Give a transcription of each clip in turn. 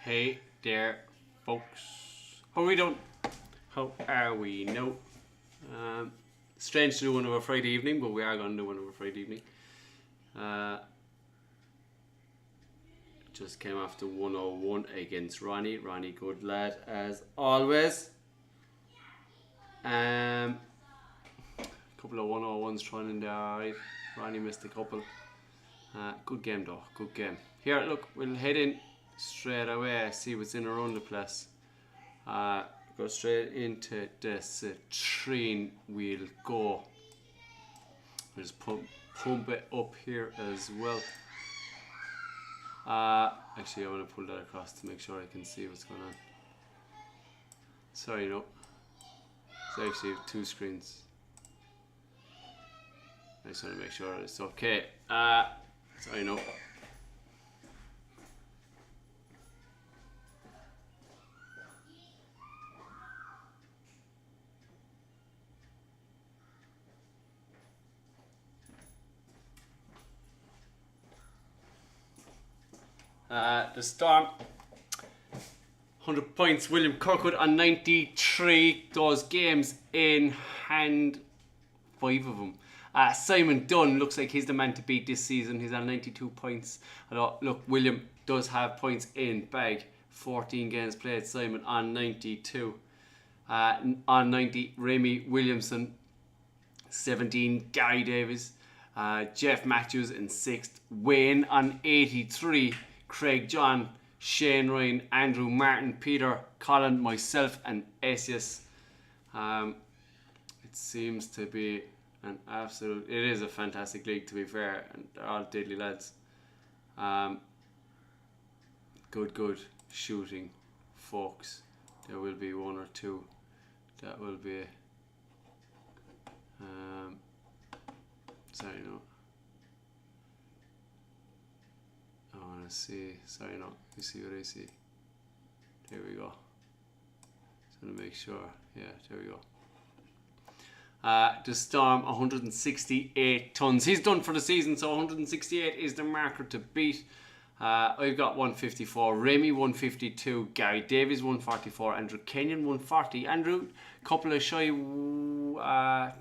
Hey there, folks. How are we doing? How are we now? Strange to do one of a Friday evening, but we are going to do one of a Friday evening. Just came after 101 against Ronnie. Ronnie, good lad as always. Couple of 101s thrown in there, alright. Ronnie missed a couple. Good game though, good game. Here, look, we'll head in straight away, see what's in around the place. Go straight into the citrine. We'll go. We'll just pump it up here as well. Actually, I want to pull that across to make sure I can see what's going on. Sorry, no. It's actually two screens. I just want to make sure it's okay. Sorry, no. The Storm, 100 points. William Kirkwood on 93. Those games in hand, 5 of them. Simon Dunn looks like he's the man to beat this season. He's on 92 points. Look, William does have points in bag. 14 games played. Simon on 92. On 90, Remy Williamson. 17, Gary Davis. Jeff Matthews in 6th. Wayne on 83. Craig John, Shane Ryan, Andrew Martin, Peter, Colin, myself, and Esius. It seems to be an absolute. It is a fantastic league, to be fair, and they're all deadly lads. Good shooting, folks. There will be one or two that will be. Sorry, no. I want to see. Sorry, no. You see what I see? There we go. Just want to make sure. Yeah, there we go. The Storm, 168 tons. He's done for the season, so 168 is the marker to beat. I've got 154. Remy 152. Gary Davies 144. Andrew Kenyon 140. Andrew, couple of shy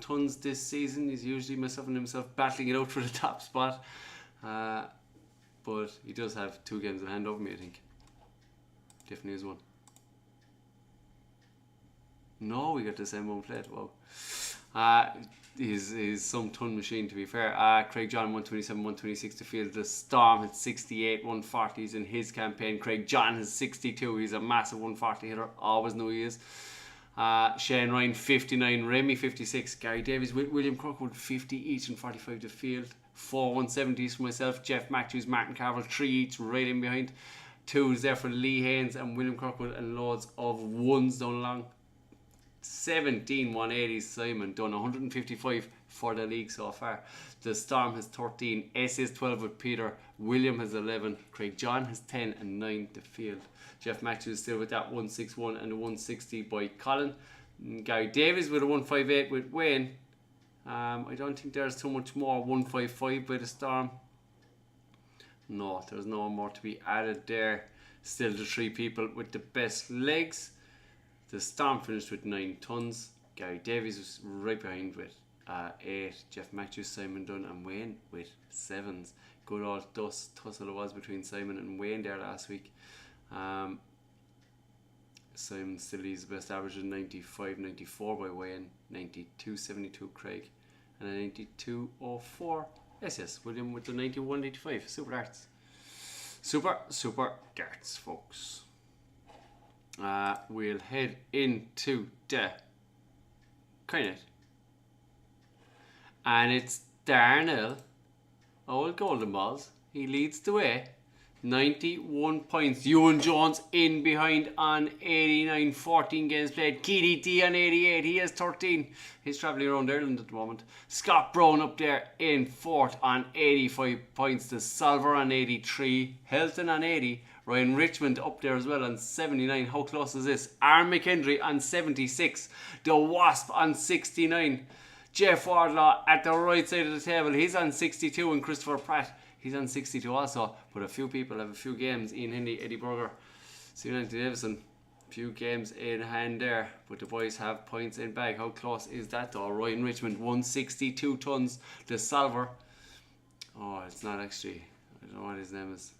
tons this season. He's usually myself and himself battling it out for the top spot. But he does have 2 games in hand over me, I think. Definitely is one. No, we got the same one played. Wow. He's some ton machine, to be fair. Craig John 127, 126 to field. The Storm had 68, 140s in his campaign. Craig John has 62. He's a massive 140 hitter. Always know he is. Shane Ryan 59, Remy 56, Gary Davies, William Kirkwood 50 each and 45 to field. 4 170s for myself, Jeff Matthews, Martin Carville 3 each right in behind. 2s there for Lee Haynes and William Kirkwood, and loads of 1s down along. 17 180s Simon Dunn, 155 for the league so far. The Storm has 13, S is 12 with Peter, William has 11, Craig John has 10 and 9 to field. Jeff Matthews still with that 161 and a 160 by Colin. Gary Davies with a 158 with Wayne. I don't think there's too much more. 155 by the Storm. No, there's no more to be added there. Still the 3 people with the best legs. The Storm finished with 9 tons. Gary Davies was right behind with 8. Jeff Matthews, Simon Dunn and Wayne with 7s. Good old tussle it was between Simon and Wayne there last week. Simon still leads the best average of 95, 94 by Wayne, 92, 72 Craig, and a 92, 04 yes, William with the 91, 85. Super darts. Super darts, folks. We'll head into the Kynet. And it's Darnell, old Golden Balls. He leads the way. 91 points. Ewan Jones in behind on 89. 14 games played. KDT on 88. He has 13. He's travelling around Ireland at the moment. Scott Brown up there in 4th on 85 points. The Solver on 83. Helton on 80. Ryan Richmond up there as well on 79. How close is this? Aaron McHenry on 76. The Wasp on 69. Jeff Wardlaw at the right side of the table. He's on 62. And Christopher Pratt, he's on 62 also. But a few people have a few games. Ian Hendy, Eddie Berger, Stephen Anthony Davison, few games in hand there, but the boys have points in bag. How close is that though? Ryan Richmond, 162 tons. The Salver. Oh, it's not actually. I don't know what his name is.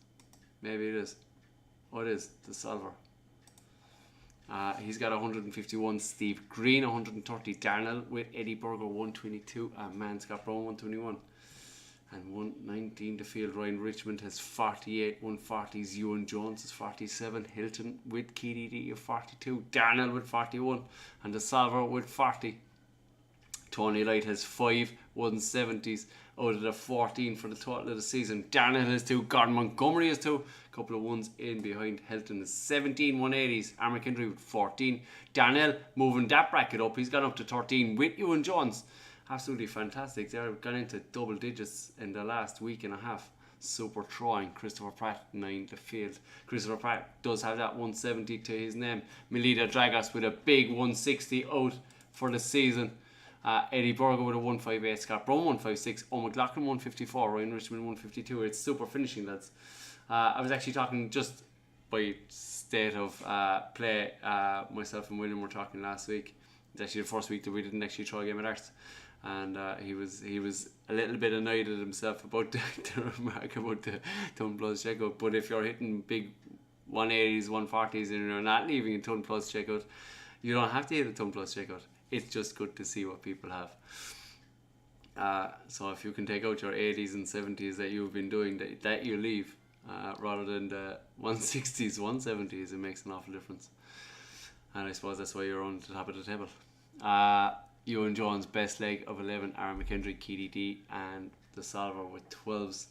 Maybe it is. Oh, it is. The Salver. He's got 151. Steve Green, 130. Darnell with Eddie Berger, 122. And Scott Brown, 121. And 119 to field. Ryan Richmond has 48. 140s. Ewan Jones has 47. Hilton with KDD of 42. Darnell with 41. And the Salver with 40. Tony Light has 5 170s out of the 14 for the total of the season. Darnell has 2. Gordon Montgomery has 2. A couple of ones in behind. Hilton has 17 180s. Armor Kendry with 14. Darnell moving that bracket up. He's gone up to 13 with Ewan Jones. Absolutely fantastic. They've gone into double digits in the last week and a half. Super throwing. Christopher Pratt 9 to field. Christopher Pratt does have that 170 to his name. Melita Dragos with a big 160 out for the season. Eddie Berger with a 158. Scott Brown 156. McLaughlin 154. Ryan Richmond 152. It's super finishing, lads. I was actually talking just by state of play. Myself and William were talking last week. It's actually the first week that we didn't actually throw a game of darts. And he was a little bit annoyed at himself about the remark about the ton plus checkout. But if you're hitting big 180s, 140s and you're not leaving a ton plus checkout, you don't have to hit a ton plus checkout. It's just good to see what people have. So if you can take out your 80s and 70s that you've been doing, that you leave, rather than the 160s, 170s, it makes an awful difference. And I suppose that's why you're on the top of the table. Ewan Jones, best leg of 11. Aaron McKendry, KDD, and the Salver with 12s.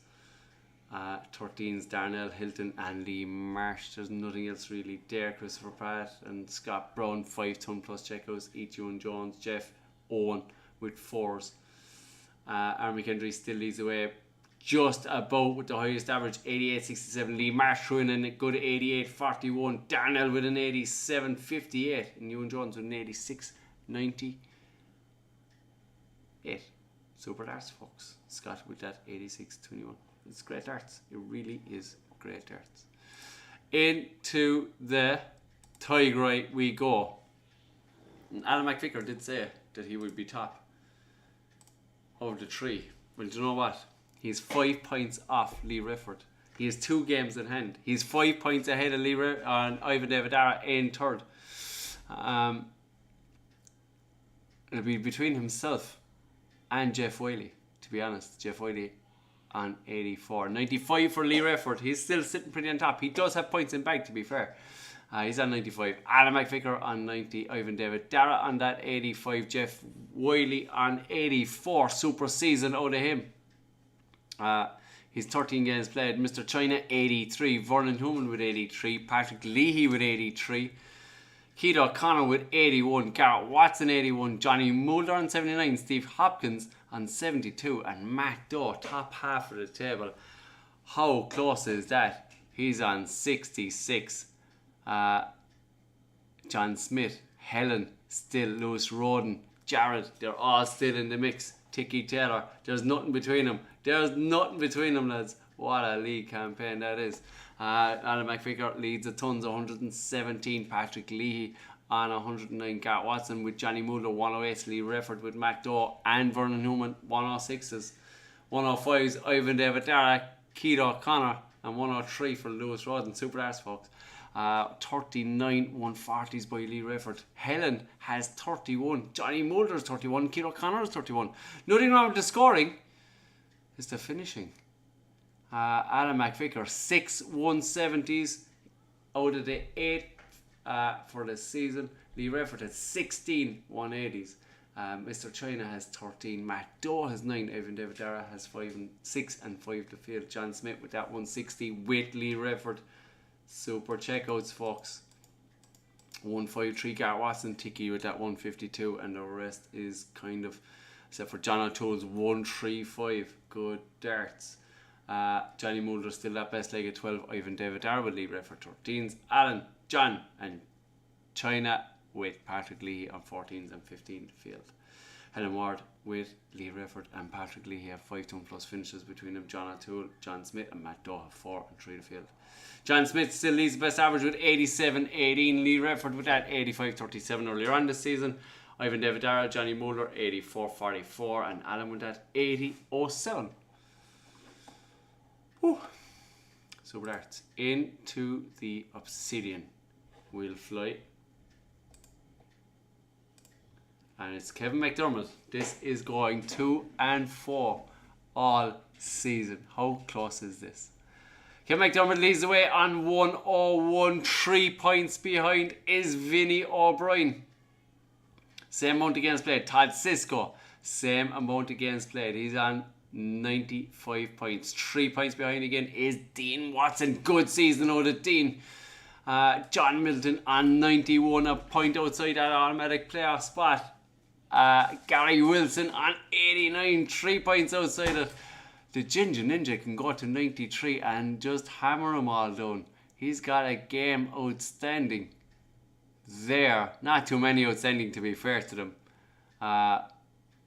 13s, Darnell, Hilton, and Lee Marsh. There's nothing else really there. Christopher Pratt and Scott Brown, 5 ton plus checkouts. Each Ewan Jones, Jeff Owen with 4s. Aaron McKendry still leads away just about with the highest average, 88.67. Lee Marsh throwing in a good 88.41. Darnell with an 87.58. And Ewan Jones with an 86.98. Super darts, folks. Scott with that 86.21. It's great darts. It really is great darts. Into the Tigray we go. And Alan McVicker did say that he would be top of the 3. Well, do you know what? He's 5 points off Lee Rifford. He has 2 games in hand. He's 5 points ahead of Lee Rifford and Ivan Davidara in third. It'll be between himself and Jeff Wiley, to be honest. Jeff Wiley on 84. 95 for Lee Rifford. He's still sitting pretty on top. He does have points in bag, to be fair. He's on 95. Alan McVicker on 90. Ivan David Dara on that 85. Jeff Wiley on 84. Super season out of him. He's 13 games played. Mr. China 83. Vernon Human with 83. Patrick Leahy with 83. Keith O'Connor with 81. Garrett Watson 81. Johnny Mulder on 79. Steve Hopkins on 72. And Matt Doe, top half of the table. How close is that? He's on 66. John Smith, Helen, still Lewis Roden, Jared, they're all still in the mix. Tiki Taylor, there's nothing between them. There's nothing between them, lads. What a league campaign that is. Alan McVicker leads the tons, 117. Patrick Leahy on 109. Garrett Watson with Johnny Mulder, 108. Lee Rifford with Mac Doe and Vernon Newman, 106s. 105s, Ivan David Dara, Keith O'Connor, and 103 for Lewis Roden. Super arse, folks. 39 140s by Lee Rifford. Helen has 31. Johnny Mulder's 31. Keith O'Connor's 31. Nothing wrong with the scoring. It's the finishing. Alan McVicker, 6 170s out of the 8 for the season. Lee Rifford has 16 180s. Mr. China has 13. Matt Doe has 9. Evan David Dara has 5 and 6 and 5 to field. John Smith with that 160 with Lee Rifford. Super checkouts, folks. 153. Garrett Watson, Tiki with that 152, and the rest is kind of, except for John O'Toole's 135. Good darts. Johnny Mulder still that best leg at 12. Ivan David Darwood, Lee Rifford 13s. Alan, John, and China with Patrick Lee on 14s and 15 field. Helen Ward with Lee Refford and Patrick Lee. He have 5 ton plus finishes between them. John O'Toole, John Smith and Matt Doe have 4 and 3 to field. John Smith still leads the best average with 87-18. Lee Refford with that 85-37 earlier on this season. Ivan Davidara, Johnny Muller 84-44 and Alan with that 80-07. Super Darts into the Obsidian. We'll fly. And it's Kevin McDermott. This is going 2-4 all season. How close is this? Kevin McDermott leads the way on 101. 3 points behind is Vinny O'Brien. Same amount of games played. Todd Cisco, same amount of games played. He's on 95 points. 3 points behind again is Dean Watson. Good season out of Dean. John Middleton on 91, a point outside that automatic playoff spot. Gary Wilson on 89, 3 points outside it. The Ginger Ninja can go to 93 and just hammer them all down. He's got a game outstanding there. Not too many outstanding, to be fair to them.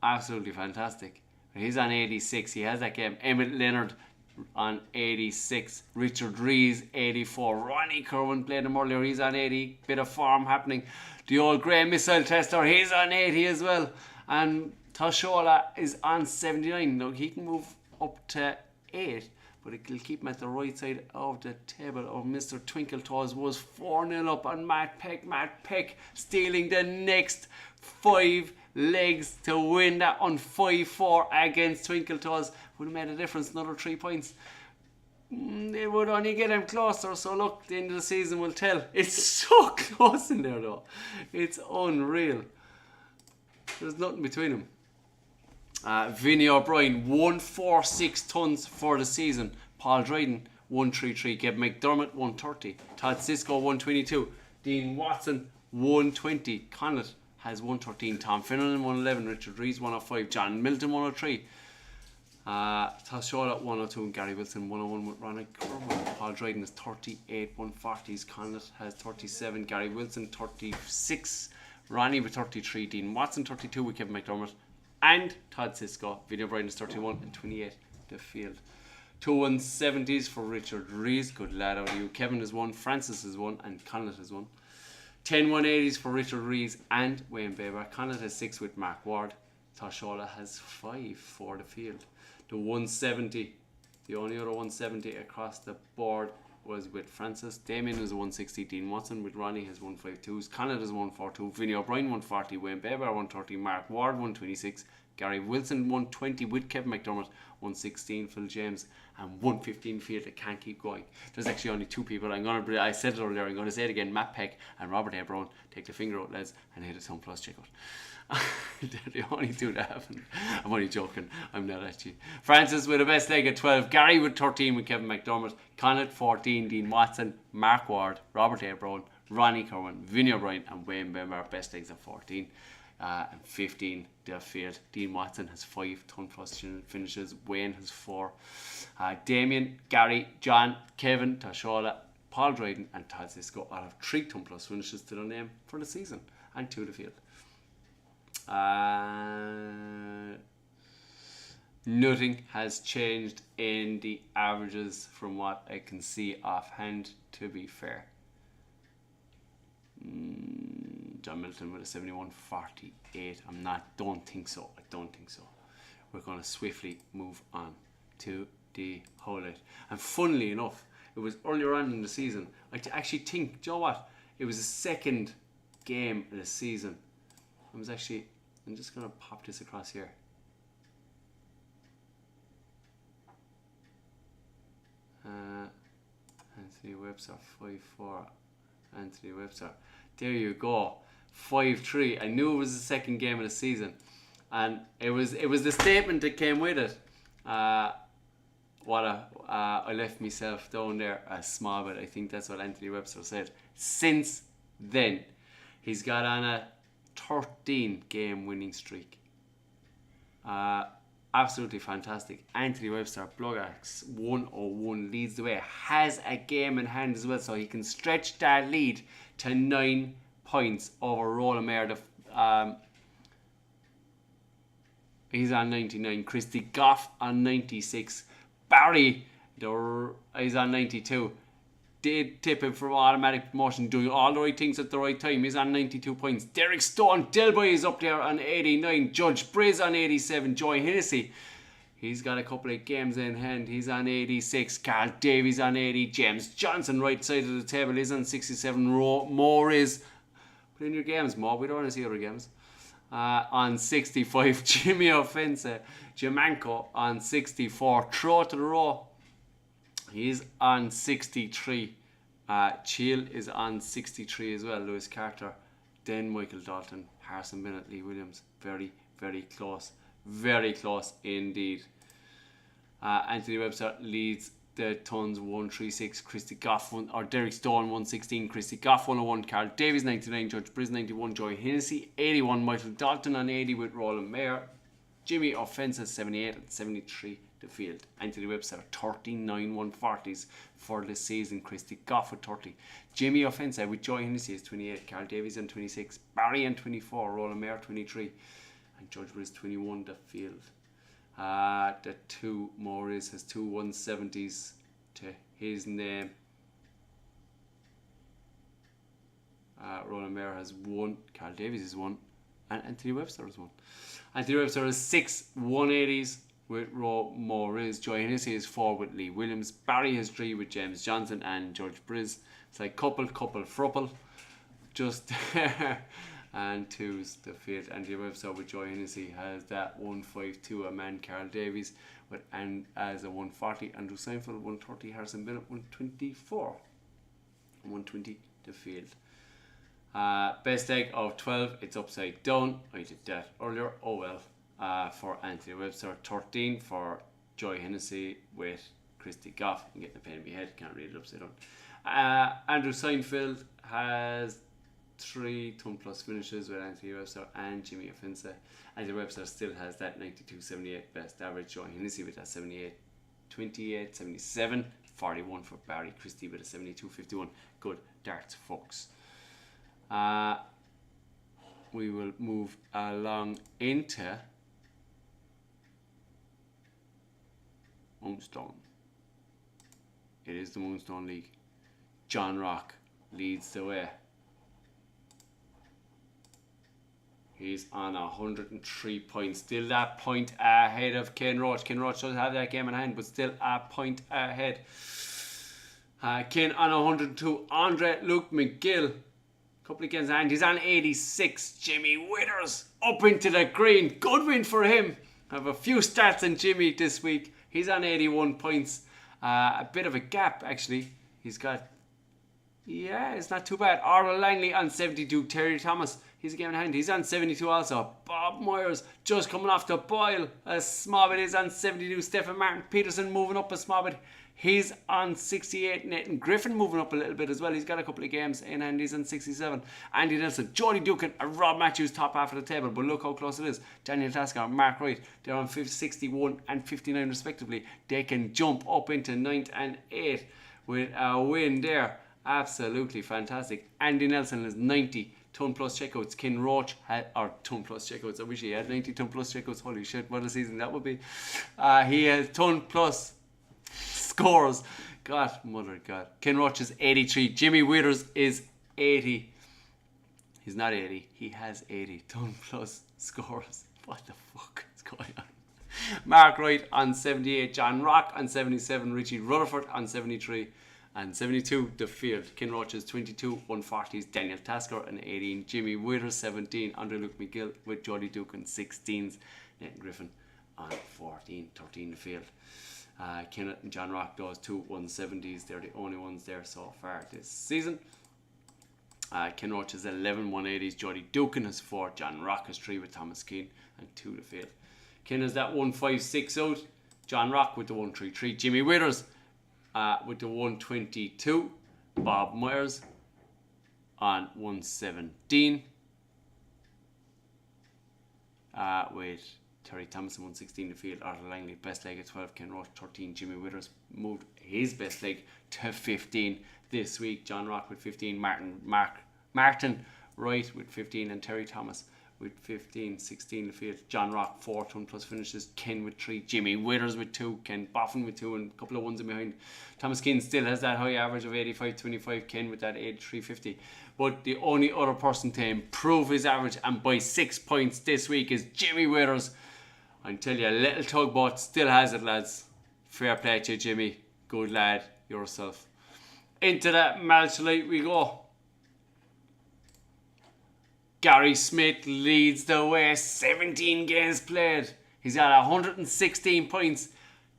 Absolutely fantastic. He's on 86. He has that game. Emmett Leonard on 86. Richard Rees 84. Ronnie Kerwin played him earlier. He's on 80. Bit of form happening. The old grey missile tester, he's on 80 as well. And Toshola is on 79. Now he can move up to 8, but it'll keep him at the right side of the table. Oh, Mr. Twinkle Toes was 4-0 up on Matt Peck. Matt Peck stealing the next 5 legs to win that on 5-4 against Twinkle Toes. Would have made a difference, another 3 points. They would only get him closer, so look, the end of the season will tell. It's so close in there though. It's unreal. There's nothing between them. Vinny O'Brien, 146 tons for the season. Paul Dryden, 133. Kevin McDermott, 130. Todd Cisco, 122. Dean Watson, 120. Connacht has 113. Tom Finnan, 111. Richard Rees, 105. John Milton, 103. Tashola, 102. And Gary Wilson, 101 with Ronnie Kerwin. Paul Dryden is 38, 140s. Connacht has 37. Gary Wilson, 36. Ronnie with 33. Dean Watson, 32 with Kevin McDermott. And Todd Cisco. Vinny O'Brien is 31 and 28 the field. 2 170s for Richard Rees. Good lad out of you. Kevin is 1. Francis is 1. And Connacht is 1. 10 180s for Richard Rees and Wayne Baber. Connacht has 6 with Mark Ward. Toshola has 5 for the field. The 170. The only other 170 across the board was with Francis. Damien is 160. Dean Watson with Ronnie has 152s. Connacht is 142. Vinny O'Brien 140. Wayne Baber 130. Mark Ward 126. Gary Wilson 120 with Kevin McDermott 116. Phil James and 115 field. It can't keep going. There's actually only 2 people. I said it earlier. I'm going to say it again. Matt Peck and Robert A. Brown. Take the finger out, lads, and hit a 10 plus checkout. They're the only 2 that haven't. I'm only joking. I'm not actually. Francis with the best leg at 12. Gary with 13 with Kevin McDermott. Connacht 14. Dean Watson. Mark Ward. Robert A. Brown. Ronnie Kerwin. Vinny O'Brien and Wayne Bember. Best legs at 14. And 15 the field. Dean Watson has 5 ton plus finishes. Wayne has 4. Damien, Gary, John, Kevin, Tashola, Paul Dryden and Todd Cisco all have 3 ton plus finishes to their name for the season and 2 the field. Nothing has changed in the averages from what I can see offhand, to be fair. John Milton with a 71-48. Don't think so. We're going to swiftly move on to the highlight. And funnily enough, it was earlier on in the season. I actually think, do you know what? It was the second game of the season. I'm just going to pop this across here. Anthony Webster 5-4. Anthony Webster. There you go. 5-3. I knew it was the second game of the season, and it was the statement that came with it. I left myself down there a small bit. I think that's what Anthony Webster said. Since then, he's got on a 13 game winning streak. Absolutely fantastic. Anthony Webster, Bloodaxe 101 leads the way. Has a game in hand as well, so he can stretch that lead to 9 points over Roland Mayer. He's on 99. Christy Goff on 96. Barry, he's on 92. Did tip him for automatic promotion, doing all the right things at the right time. He's on 92 points. Derek Stone, Delboy is up there on 89. Judge Briz on 87. Joy Hennessy, he's got a couple of games in hand. He's on 86. Carl Davies on 80. James Johnson, right side of the table, is on 67. Moore is... Put in your games, Mo. We don't want to see other games. On 65. Jimmy Offensa. Jamanko on 64. Throw to the row. He's on 63. Chill is on 63 as well. Lewis Carter. Then Michael Dalton. Harrison Bennett. Lee Williams. Very, very close. Very close indeed. Anthony Webster leads the Tons 136. Christy Goff or Derek Stone 116. Christy Goff 101. Carl Davies 99. Judge Briz 91. Joy Hennessy 81. Michael Dalton on 80 with Roland Mayer. Jimmy Offensa 78 and 73 the field. Anthony Webster 39 140s for the season. Christy Goff with 30. Jimmy Offensa with Joy Hennessy is 28. Carl Davies on 26. Barry on 24. Roland Mayer 23. And Judge Briz 21 the field. The two Morris has two 170s to his name. Roland Mayer has one. Carl Davies is one. And Anthony Webster has one. Anthony Webster has 6 180s with Morris. Joy Hennessy is 4 with Lee Williams. Barry has 3 with James Johnson and George Briz. It's like couple, frupple. Just there. And 2's the field. Anthony Webster with Joy Hennessy has that 152. A man Carl Davies with and as a 140. Andrew Seinfeld 130. Harrison Bennett 124. 120 the field. Best egg of 12. It's upside down. I did that earlier. Oh well. For Anthony Webster 13 for Joy Hennessy with Christy Goff. I'm getting a pain in my head. Can't read it upside down. Andrew Seinfeld has 3 ton plus finishes with Anthony Webster and Jimmy Offensa. Anthony Webster still has that 92-78 best average. Joy Hennessy with that 78-28, 77, 41 for Barry. Christie with a 72-51. Good darts, folks. We will move along into Moonstone. It is the Moonstone League. John Rock leads the way. He's on 103 points. Still that point ahead of Ken Roach. Ken Roach does have that game in hand, but still a point ahead. Ken on 102. Luke McGill. Couple of games in hand. He's on 86. Jimmy Withers up into the green. Good win for him. I have a few stats on Jimmy this week. He's on 81 points. A bit of a gap, actually. He's got... Yeah, it's not too bad. Arnold Langley on 72. Terry Thomas, he's a game in hand. He's on 72 also. Bob Myers just coming off the boil. A small bit is on 72. Stephen Martin Peterson moving up a small bit. He's on 68. Nathan Griffin moving up a little bit as well. He's got a couple of games in hand. He's on 67. Andy Nelson, Jody Dukin, and Rob Matthews top half of the table. But look how close it is. Daniel Tasker and Mark Wright, they're on 61 and 59 respectively. They can jump up into 9th and 8th with a win there. Absolutely fantastic. Andy Nelson has 90 ton plus checkouts. Ken Roach had, or ton plus checkouts. I wish he had 90 ton plus checkouts. Holy shit, what a season that would be. He has ton plus scores. God, mother God. Ken Roach is 83. Jimmy Withers is 80. He's not 80. He has 80 ton plus scores. What the fuck is going on? Mark Wright on 78. John Rock on 77. Richie Rutherford on 73. And 72, the field. Ken Roach is 22, 140s. Daniel Tasker and 18. Jimmy Withers 17. Andre Luke McGill with Jody Duke and 16s. Nathan Griffin on 14, 13 the field. Kenneth and John Rock, those two 170s. They're the only ones there so far this season. Ken Roach has 11 180s. Jody Dukin has 4. John Rock has 3 with Thomas Keane and 2 the field. Ken has that 156 out. John Rock with the 133. Jimmy Withers with the 122. Bob Myers on 117. With Terry Thomas on 116 the field. Arthur Langley best leg at 12. Ken Roach 13. Jimmy Withers moved his best leg to 15 this week. John Rock with 15. Martin Wright with 15. And Terry Thomas with 15, 16 in the field. John Rock 4 ton plus finishes. Ken with 3. Jimmy Withers with 2. Ken Boffin with 2 and a couple of ones in behind. Thomas Keane still has that high average of 85.25. Ken with that 83.50. But the only other person to improve his average and by 6 points this week is Jimmy Withers. I tell you, a little tugboat still has it, lads. Fair play to you, Jimmy. Good lad, yourself. Into that match light we go. Gary Smith leads the way, 17 games played. He's at 116 points,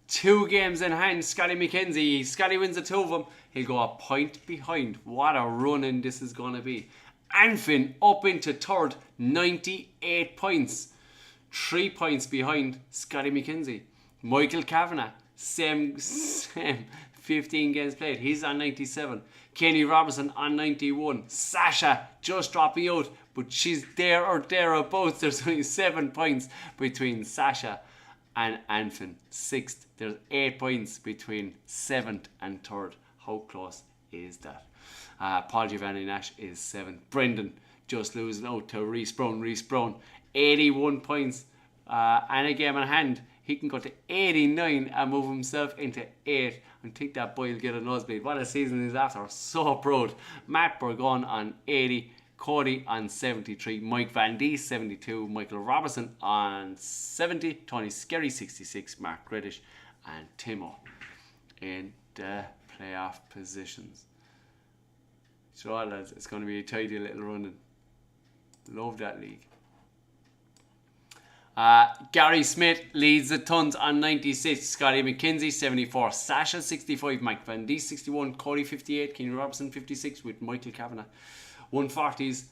2 games in hand. Scotty McKenzie, Scotty wins the 2 of them. He'll go a point behind. What a run-in this is going to be. Anfin up into third, 98 points. 3 points behind Scotty McKenzie. Michael Kavanagh, same 15 games played. He's on 97. Kenny Robinson on 91. Sasha just dropping out, but she's there or thereabouts. There's only 7 points between Sasha and Anfin. 6th. There's 8 points between 7th and 3rd. How close is that? Paul Giovanni Nash is 7th. Brendan just losing out to Reese Brown. 81 points and a game in hand. He can go to 89 and move himself into 8. I think that boy will get a nosebleed. What a season he's after. So proud. Matt Burgon on 80. Cody on 73. Mike Van D 72. Michael Robertson on 70. Tony Skerry 66. Mark Reddish and Timo in the playoff positions. So lads, it's going to be a tidy little run. Love that league. Gary Smith leads the tons on 96. Scotty McKenzie 74. Sasha 65. Mike Van D 61. Cody 58. Kenny Robertson 56 with Michael Kavanagh. 140s.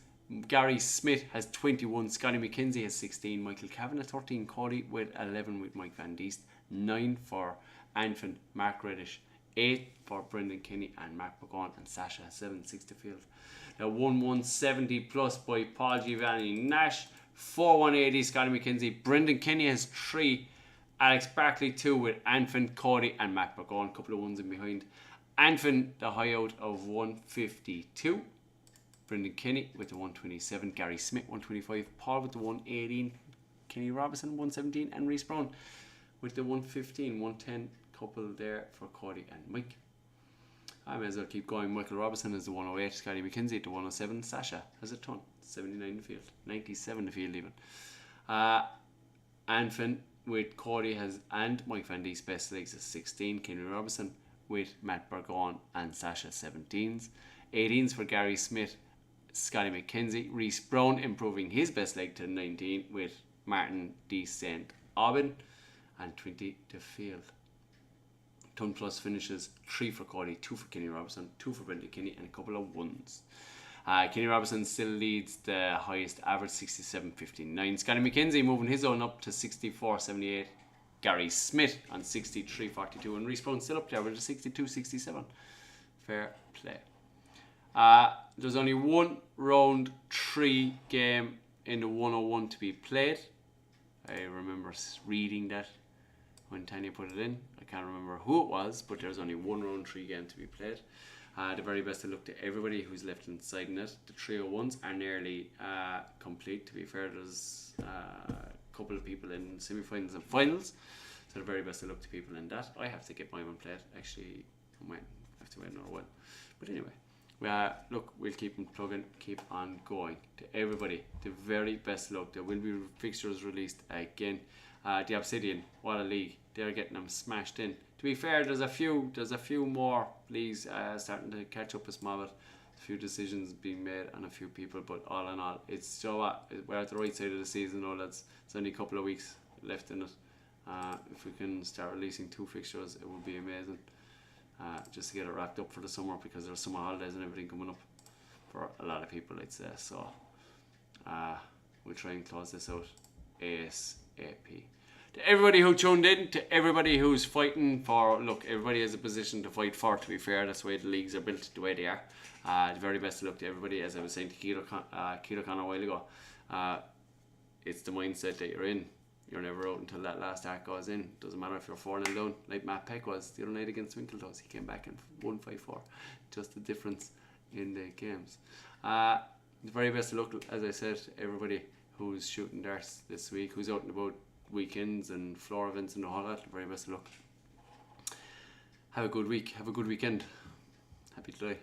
Gary Smith has 21. Scotty McKenzie has 16. Michael Kavanagh 13. Cody with 11 with Mike Van Diest. 9 for Anfin. Mark Reddish. 8 for Brendan Kinney and Mark McGowan, and Sasha has 7. 6 to field. Now 170 plus by Paul Giovanni Nash. 4180 Scotty McKenzie. Brendan Kinney has 3. Alex Barkley 2 with Anfin, Cody and Matt McGowan. A couple of ones in behind. Anfin the high out of 152. Brendan Kinney with the 127. Gary Smith 125. Paul with the 118. Kenny Robinson 117 and Reese Brown with the 115. 110 couple there for Cody and Mike. I may as well keep going. Michael Robinson has the 108. Scotty McKenzie at the 107. Sasha has a ton. 79 in the field. 97 in the field even. Anfin with Cody has and Mike Van D's best legs is 16. Kenny Robinson with Matt Burgon and Sasha 17s. 18s for Gary Smith, Scotty McKenzie. Reese Brown improving his best leg to 19 with Martin D. St. Aubin and 20 to field. Ton plus finishes 3 for Cody, 2 for Kenny Robinson, 2 for Brendan Kinney and a couple of ones. Kenny Robinson still leads the highest average, 67.59. Scotty McKenzie moving his own up to 64.78. Gary Smith on 63.42 and Reese Brown still up there with a 62.67. Fair play. There's only one round 3 game in the 101 to be played. I remember reading that when Tanya put it in. I can't remember who it was, but there's only one round 3 game to be played. The very best of luck to everybody who's left inside net. The 301s are nearly complete. To be fair, there's a couple of people in semi-finals and finals, so the very best of luck to people in that. I have to get my one played. Actually, I might have to wait another while. But anyway, look, we'll keep them plugging, keep on going. To everybody, the very best of luck. There will be fixtures released again. The Obsidian, what a league! They're getting them smashed in. To be fair, there's a few more leagues starting to catch up a small bit. A few decisions being made on a few people, but all in all, it's so we're at the right side of the season now, lads. There's only a couple of weeks left in it. If we can start releasing 2 fixtures, it would be amazing. Just to get it wrapped up for the summer, because there's summer holidays and everything coming up for a lot of people, I'd say. So we'll try and close this out ASAP. To everybody who tuned in, to everybody who's fighting for, look, everybody has a position to fight for, to be fair. That's the way the leagues are built, the way they are. The very best of luck to everybody. As I was saying to Keto Khan a while ago, it's the mindset that you're in. You're never out until that last act goes in. Doesn't matter if you're 4-0 down, like Matt Peck was the other night against Winkletoes. He came back and won 5-4. Just the difference in the games. The very best of luck, as I said, to everybody who's shooting darts this week, who's out and about weekends and floor events and all that. Very best of luck. Have a good week. Have a good weekend. Happy to die.